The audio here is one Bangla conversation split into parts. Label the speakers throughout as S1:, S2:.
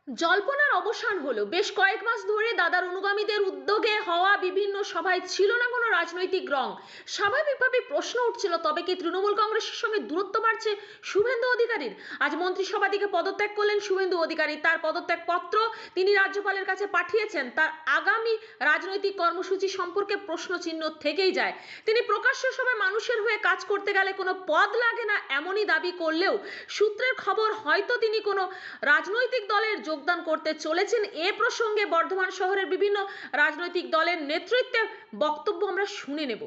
S1: জল্পনার অবসান হলো। বেশ কয়েক মাস ধরে দাদার অনুগামীদের উদ্যোগে হওয়া বিভিন্ন সভায় ছিল না কোনো রাজনৈতিক রং। স্বাভাবিকভাবে প্রশ্ন উঠছিল, তবে কি তৃণমূল কংগ্রেসের সঙ্গে দূরত্ব বাড়ছে শুভেন্দু অধিকারীর? আজ মন্ত্রিসভা থেকে পদত্যাগ করলেন শুভেন্দু অধিকারী। তার পদত্যাগ পত্র তিনি রাজ্যপালের কাছে পাঠিয়েছেন। তার আগামী রাজনৈতিক কর্মসূচি সম্পর্কে প্রশ্নচিহ্ন থেকেই যায়। তিনি প্রকাশ্য সভায় মানুষের হয়ে কাজ করতে গেলে কোনো পদ লাগে না এমনই দাবি করলেও সূত্রের খবর হয়তো তিনি কোনো রাজনৈতিক দলের যোগদান করতে চলেছেন। এ প্রসঙ্গে বর্ধমান শহরের বিভিন্ন রাজনৈতিক দলের নেতৃত্বে বক্তব্য আমরা শুনে নেব।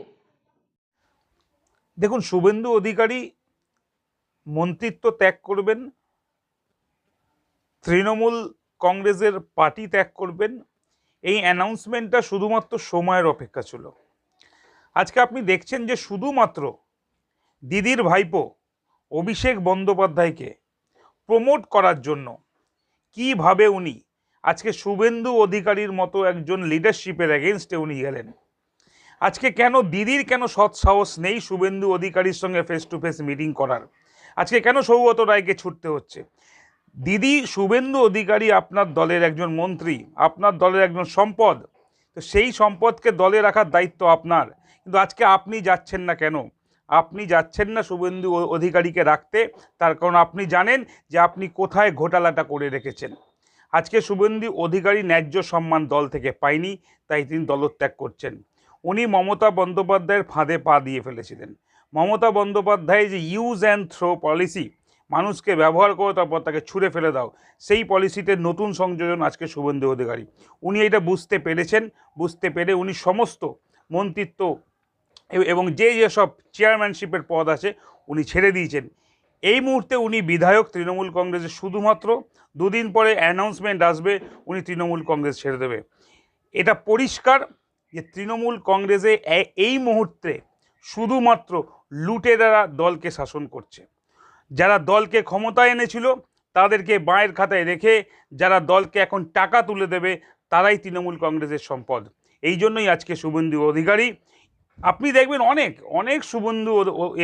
S2: দেখুন, শুভেন্দু অধিকারী মন্ত্রিত্ব ত্যাগ করবেন, তৃণমূল কংগ্রেসের পার্টি ত্যাগ করবেন, এই অ্যানাউন্সমেন্টটা শুধুমাত্র সময়ের অপেক্ষা ছিল। আজকে আপনি দেখছেন যে শুধুমাত্র দিদির ভাইপো অভিষেক বন্দ্যোপাধ্যায়কে প্রমোট করার জন্য কিভাবে উনি আজকে শুভেন্দু অধিকারীর মতো একজন লিডারশিপের এগেনস্টে উনি গেলেন। আজকে কেন দিদির কেন সৎসাহস নেই শুভেন্দু অধিকারীর সঙ্গে ফেস টু ফেস মিটিং করার? আজকে কেন সৌগত রায়কে ছুটতে হচ্ছে? দিদি, শুভেন্দু অধিকারী আপনার দলের একজন মন্ত্রী, আপনার দলের একজন সম্পদ, তো সেই সম্পদকে দলে রাখার দায়িত্ব আপনার। কিন্তু আজকে আপনি যাচ্ছেন না কেন? আপনি যাচ্ছেন না শুভেন্দু অধিকারীকে রাখতে, তার কারণ আপনি জানেন যে আপনি কোথায় ঘোটালাটা করে রেখেছেন। আজকে শুভেন্দু অধিকারী ন্যায্য সম্মান দল থেকে পায়নি, তাই তিনি দলত্যাগ করছেন। উনি মমতা বন্দ্যোপাধ্যায়ের ফাঁদে পা দিয়ে ফেলেছিলেন। মমতা বন্দ্যোপাধ্যায় যে ইউজ অ্যান্ড থ্রো পলিসি, মানুষকে ব্যবহার করো তারপর তাকে ছুঁড়ে ফেলে দাও, সেই পলিসিতে নতুন সংযোজন আজকে শুভেন্দু অধিকারী। উনি এটা বুঝতে পেরেছেন, বুঝতে পেরে উনি সমস্ত মন্ত্রিত্ব এবং যেসব চেয়ারম্যানশিপের পদ আছে উনি ছেড়ে দিয়েছেন। এই মুহূর্তে উনি বিধায়ক তৃণমূল কংগ্রেসে, শুধুমাত্র দুদিন পরে অ্যানাউন্সমেন্ট আসবে উনি তৃণমূল কংগ্রেস ছেড়ে দেবে। এটা পরিষ্কার যে তৃণমূল কংগ্রেসে এই মুহূর্তে শুধুমাত্র লুটেরারা দলকে শাসন করছে। যারা দলকে ক্ষমতায় এনেছিল তাদেরকে বাঁয়ের খাতায় রেখে যারা দলকে এখন টাকা তুলে দেবে তারাই তৃণমূল কংগ্রেসের সম্পদ। এই জন্যই আজকে শুভেন্দু অধিকারী, আপনি দেখবেন অনেক অনেক শুভেন্দু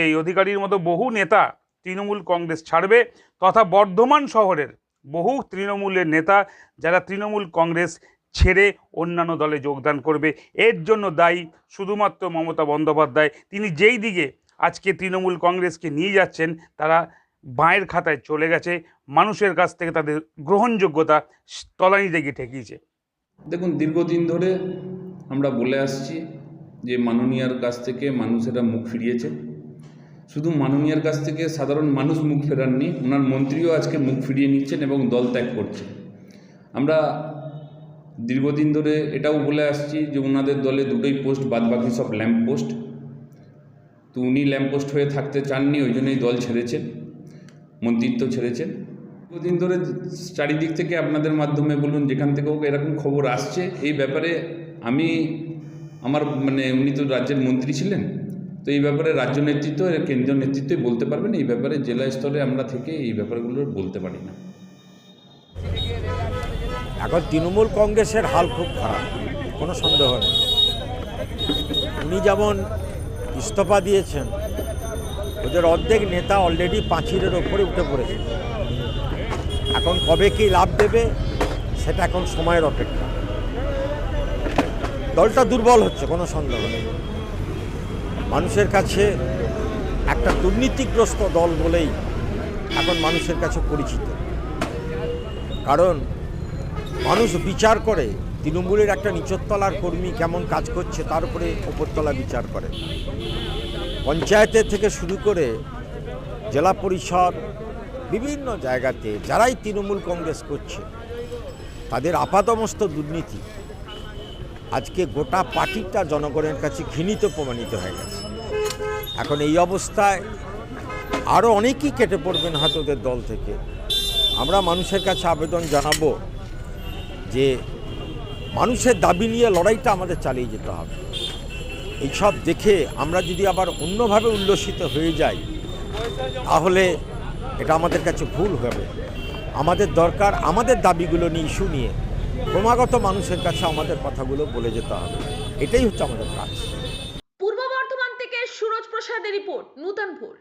S2: এই অধিকারীর মতো বহু নেতা তৃণমূল কংগ্রেস ছাড়বে, তথা বর্ধমান শহরের বহু তৃণমূলের নেতা যারা তৃণমূল কংগ্রেস ছেড়ে অন্যান্য দলে যোগদান করবে। এর জন্য দায়ী শুধুমাত্র মমতা বন্দ্যোপাধ্যায়। তিনি যেই দিকে আজকে তৃণমূল কংগ্রেসকে নিয়ে যাচ্ছেন তারা বাঁয়ের খাতায় চলে গেছে, মানুষের কাছ থেকে তাদের গ্রহণযোগ্যতা তলানিতে গিয়ে ঠেকিয়েছে।
S3: দেখুন, দীর্ঘদিন ধরে আমরা বলে আসছি যে মাননীয়ার কাছ থেকে মানুষেরা মুখ ফিরিয়েছে। শুধু মাননীয়ার কাছ থেকে সাধারণ মানুষ মুখ ফেরাননি, ওনার মন্ত্রীও আজকে মুখ ফিরিয়ে নিচ্ছেন এবং দল ত্যাগ করছে। আমরা দীর্ঘদিন ধরে এটাও বলে আসছি যে ওনাদের দলে দুটোই পোস্ট, বাদবাকি সব ল্যাম্প পোস্ট। তো উনি ল্যাম্প পোস্ট হয়ে থাকতে চাননি, ওই জন্যই দল ছেড়েছেন, মন্ত্রিত্ব ছেড়েছেন। দীর্ঘদিন ধরে চারিদিক থেকে আপনাদের মাধ্যমে বলুন, যেখান থেকে হোক এরকম খবর আসছে। এই ব্যাপারে আমার উনি তো রাজ্যের মন্ত্রী ছিলেন, তো এই ব্যাপারে রাজ্য নেতৃত্ব কেন্দ্রীয় নেতৃত্বই বলতে পারবেন। এই ব্যাপারে জেলা স্তরে আমরা থেকে এই ব্যাপারগুলো বলতে পারি না।
S4: এখন তৃণমূল কংগ্রেসের হাল খুব খারাপ, কোনো সন্দেহ নেই। উনি যেমন ইস্তফা দিয়েছেন, ওদের অর্ধেক নেতা অলরেডি পাঁচিলের ওপরে উঠে পড়েছে। এখন কবে কি লাভ দেবে সেটা এখন সময়ের অপেক্ষা। দলটা দুর্বল হচ্ছে, কোনো সন্দেহ নেই। মানুষের কাছে একটা দুর্নীতিগ্রস্ত দল বলেই এখন মানুষের কাছে পরিচিত। কারণ মানুষ বিচার করে তৃণমূলের একটা নিচতলার কর্মী কেমন কাজ করছে, তার উপরে ওপরতলা বিচার করে। পঞ্চায়েতের থেকে শুরু করে জেলা পরিষদ বিভিন্ন জায়গাতে যারাই তৃণমূল কংগ্রেস করছে তাদের আপাতমস্ত দুর্নীতি আজকে গোটা পার্টিটা জনগণের কাছে ঘৃণিত প্রমাণিত হয়ে গেছে। এখন এই অবস্থায় আরও অনেকেই কেটে পড়বেন হয়তো ওদের দল থেকে। আমরা মানুষের কাছে আবেদন জানাবো যে মানুষের দাবি নিয়ে লড়াইটা আমাদের চালিয়ে যেতে হবে। এইসব দেখে আমরা যদি আবার অন্যভাবে উল্লসিত হয়ে যাই তাহলে এটা আমাদের কাছে ভুল হবে। আমাদের দরকার আমাদের দাবিগুলো নিয়ে, ইস্যু নিয়ে ক্রমাগত মানুষের কাছে আমাদের কথাগুলো বলে যেতে হবে। এটাই হচ্ছে আমাদের কাজ।
S1: পূর্ব বর্ধমান থেকে সুরজ প্রসাদের রিপোর্ট, নূতন ভোর।